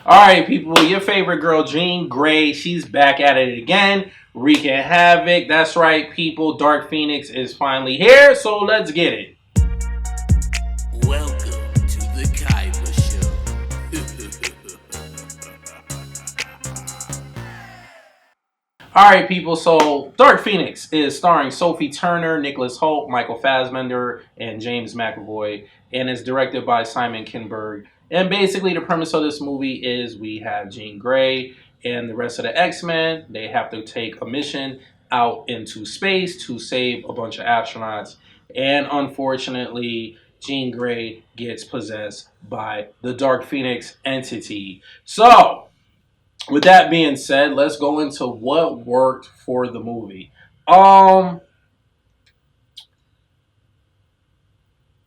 All right, people, your favorite girl, Jean Grey, she's back at it again, wreaking havoc. That's right, people. Dark Phoenix is finally here, so let's get it. Welcome to the Kaiba All right, people. So, Dark Phoenix is starring Sophie Turner, Nicholas Hoult, Michael Fassbender, and James McAvoy, and is directed by Simon Kinberg. And basically, the premise of this movie is we have Jean Grey and the rest of the X-Men. They have to take a mission out into space to save a bunch of astronauts. And unfortunately, Jean Grey gets possessed by the Dark Phoenix entity. So, with that being said, let's go into what worked for the movie. Um,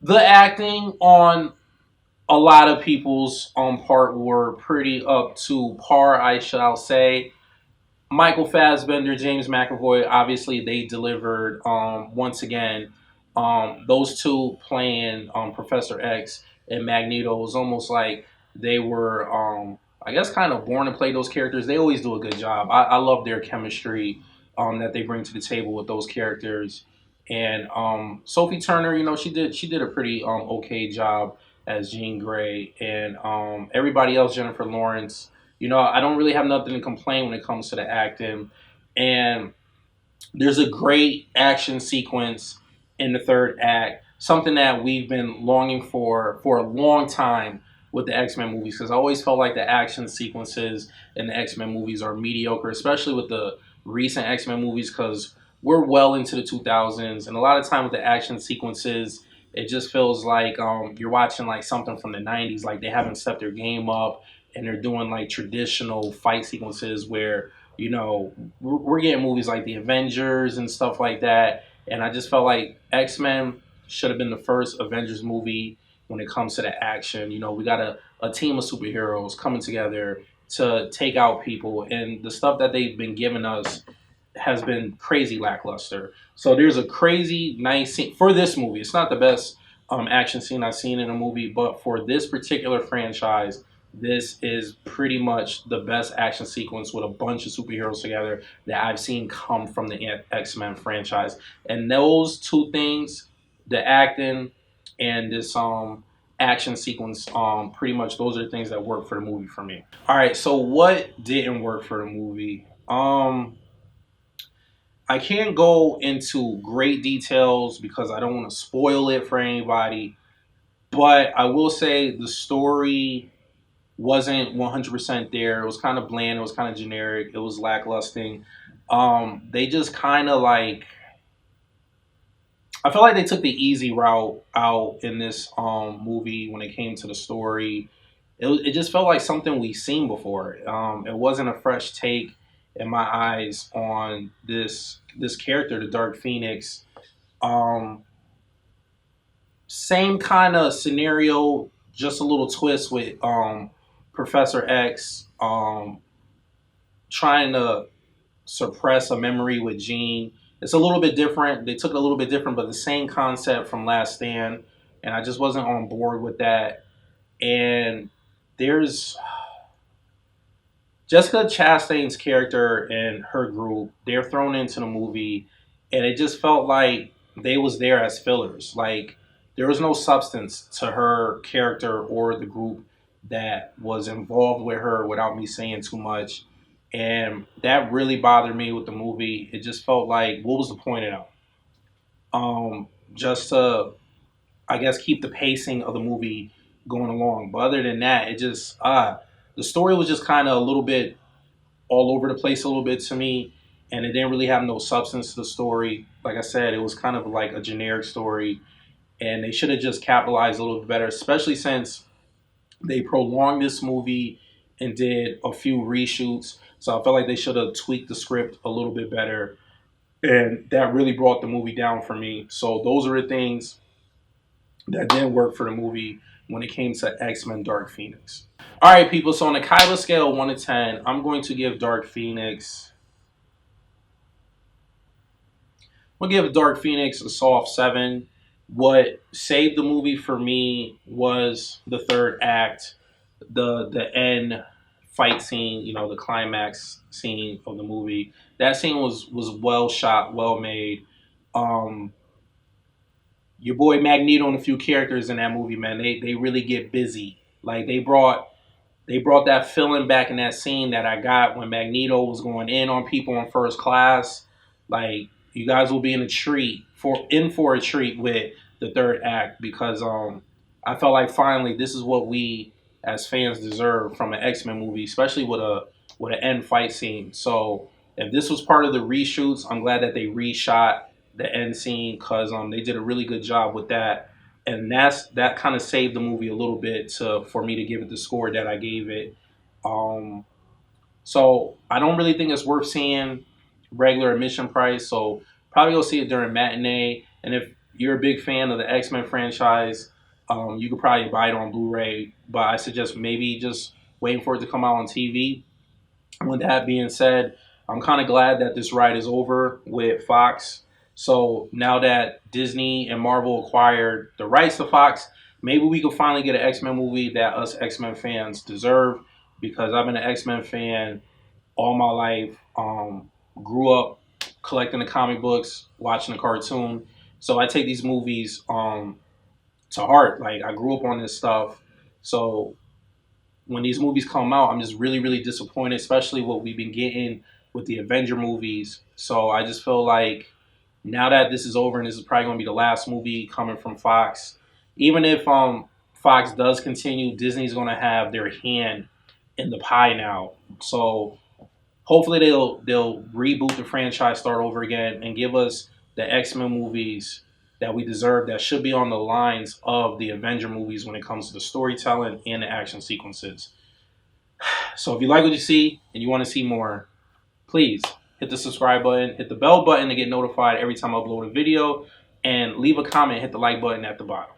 the acting on a lot of people's part were pretty up to par, I shall say. Michael Fassbender, James McAvoy, obviously they delivered once again. Those two playing Professor X and Magneto was almost like they were, I guess, kind of born to play those characters. They always do a good job. I love their chemistry that they bring to the table with those characters. And Sophie Turner, she did a pretty okay job as Jean Grey, and everybody else, Jennifer Lawrence. I don't really have nothing to complain when it comes to the acting. And there's a great action sequence in the third act, something that we've been longing for a long time with the X Men movies, because I always felt like the action sequences in the X Men movies are mediocre, especially with the recent X Men movies, because we're well into the 2000s, and a lot of time with the action sequences, it just feels like you're watching like something from the 90s, like they haven't stepped their game up, and they're doing like traditional fight sequences where we're getting movies like the Avengers and stuff like that. And I just felt like X Men should have been the first Avengers movie when it comes to the action. We got a team of superheroes coming together to take out people, and the stuff that they've been giving us has been crazy lackluster. So there's a crazy nice scene for this movie. It's not the best action scene I've seen in a movie, but for this particular franchise, this is pretty much the best action sequence with a bunch of superheroes together that I've seen come from the X Men franchise. And those two things, the acting and this action sequence, pretty much those are the things that work for the movie for me. All right, so what didn't work for the movie? I can't go into great details because I don't want to spoil it for anybody, but I will say the story wasn't 100% there. It was kind of bland. It was kind of generic. It was lackluster. They just kind of like, I feel like they took the easy route out in this movie when it came to the story. It just felt like something we've seen before. It wasn't a fresh take in my eyes on this character, the Dark Phoenix. Um, Same kind of scenario, just a little twist with Professor X trying to suppress a memory with Jean. It's a little bit different. They took it a little bit different, but the same concept from Last Stand, and I just wasn't on board with that. And there's Jessica Chastain's character and her group. They're thrown into the movie, and it just felt like they was there as fillers. Like there was no substance to her character or the group that was involved with her without me saying too much. And that really bothered me with the movie. It just felt like, what was the point of that? Just to, I guess, keep the pacing of the movie going along. But other than that, it just the story was just kind of a little bit all over the place a little bit to me, and it didn't really have no substance to the story. Like I said, it was kind of like a generic story, and they should have just capitalized a little bit better, especially since they prolonged this movie and did a few reshoots. So I felt like they should have tweaked the script a little bit better, and that really brought the movie down for me. So those are the things that didn't work for the movie when it came to X Men Dark Phoenix. All right, people. So on a Kyla scale, 1 to 10, I'm going to give Dark Phoenix. I'm gonna give Dark Phoenix a soft 7. What saved the movie for me was the third act, the end. fight scene, you know, the climax scene of the movie. That scene was well shot, well made. Um, your boy Magneto and a few characters in that movie, man, they really get busy. Like they brought that feeling back in that scene that I got when Magneto was going in on people in first class. Like you guys will be in for a treat with the third act because I felt like finally this is what we as fans deserve from an X-Men movie, especially with an end fight scene. So if this was part of the reshoots, I'm glad that they reshot the end scene because they did a really good job with that, and that kind of saved the movie a little bit to for me to give it the score that I gave it. Um, so I don't really think it's worth seeing regular admission price. So probably go see it during matinee. And if you're a big fan of the X Men franchise, you could probably buy it on Blu-ray. But I suggest maybe just waiting for it to come out on TV. With that being said, I'm kind of glad that this ride is over with Fox. So now that Disney and Marvel acquired the rights to Fox, maybe we could finally get an X Men movie that us X Men fans deserve. Because I've been an X Men fan all my life. Grew up collecting the comic books, watching the cartoon. So I take these movies to heart. Like I grew up on this stuff. So when these movies come out, I'm just really, really disappointed, especially what we've been getting with the Avenger movies. So I just feel like now that this is over and this is probably going to be the last movie coming from Fox, even if Fox does continue, Disney's going to have their hand in the pie now. So hopefully they'll reboot the franchise, start over again, and give us the X Men movies that we deserve. That should be on the lines of the Avenger movies when it comes to the storytelling and the action sequences. So if you like what you see and you want to see more, please hit the subscribe button, hit the bell button to get notified every time I upload a video, and leave a comment. Hit the like button at the bottom.